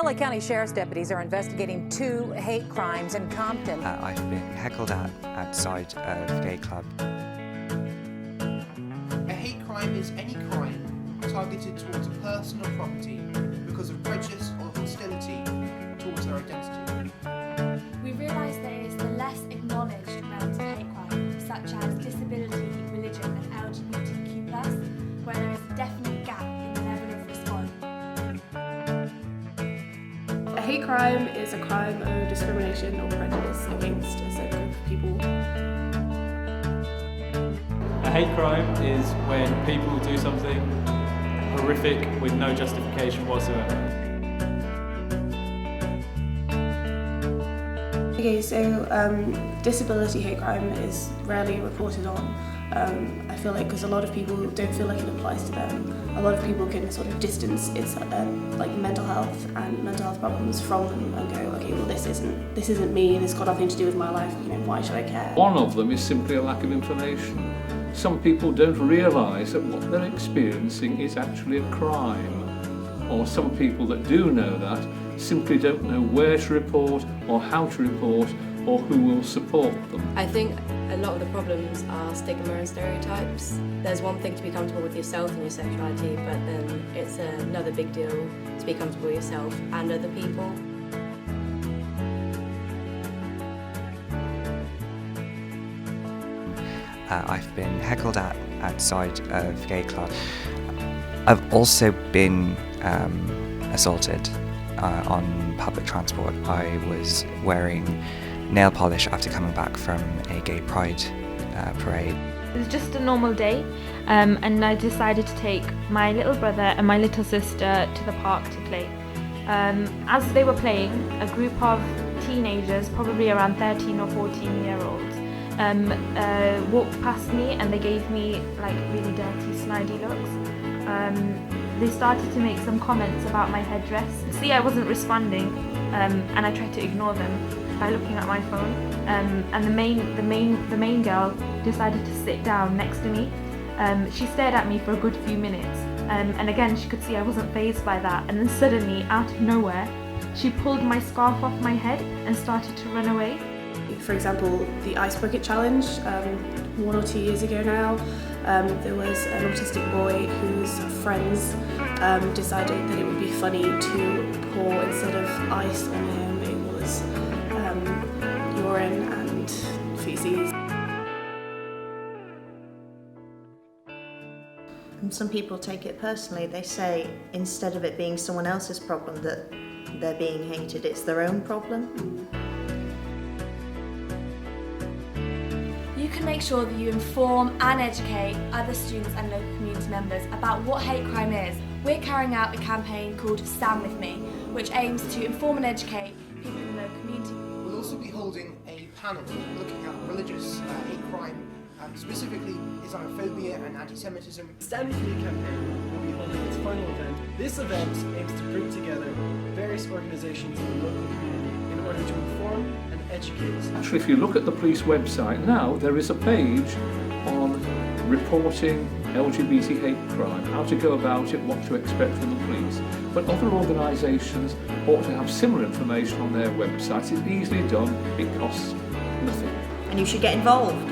LA County Sheriff's deputies are investigating 2 hate crimes in Compton. I've been heckled at outside of gay club. A hate crime is any crime targeted towards a person or property because of prejudice or hostility towards their identity. We realise there is the less acknowledged grounds of hate crime, such as disability, religion and LGBTQ+, where there is a definite gap in the level of response. A hate crime is a crime of discrimination or prejudice against a certain group of people. A hate crime is when people do something horrific with no justification whatsoever. Okay, so disability hate crime is rarely reported on. I feel like because a lot of people don't feel like it applies to them. A lot of people can sort of distance its like mental health and mental health problems from them and go, okay, well this isn't me. This got nothing to do with my life. You know, why should I care? One of them is simply a lack of information. Some people don't realise that what they're experiencing is actually a crime. Or some people that do know that simply don't know where to report or how to report or who will support them. I think a lot of the problems are stigma and stereotypes. There's one thing to be comfortable with yourself and your sexuality, but then it's another big deal to be comfortable with yourself and other people. I've been heckled at outside of gay club. I've also been assaulted on public transport. I was wearing nail polish after coming back from a gay pride parade. It was just a normal day, and I decided to take my little brother and my little sister to the park to play. As they were playing, a group of teenagers, probably around 13 or 14-year-olds, walked past me and they gave me like really dirty, snidey looks. They started to make some comments about my headdress. See, I wasn't responding, and I tried to ignore them by looking at my phone. And the main girl decided to sit down next to me. She stared at me for a good few minutes, and again she could see I wasn't fazed by that. And then suddenly, out of nowhere, she pulled my scarf off my head and started to run away. For example, the Ice Bucket Challenge, 1 or 2 years ago now, there was an autistic boy whose friends decided that it would be funny to pour, instead of ice on him, it was urine and feces. And some people take it personally. They say instead of it being someone else's problem that they're being hated, it's their own problem. You can make sure that you inform and educate other students and local community members about what hate crime is. We're carrying out a campaign called Stand With Me, which aims to inform and educate people in the local community. We'll also be holding a panel looking at religious hate crime, specifically Islamophobia and anti-Semitism. Stand With Me campaign will be holding its final event. This event aims to bring together various organisations in the local community in order to inform and educate. Actually, if you look at the police website now, there is a page on reporting LGBT hate crime, how to go about it, what to expect from the police. But other organisations ought to have similar information on their websites. It's easily done, it costs nothing. And you should get involved.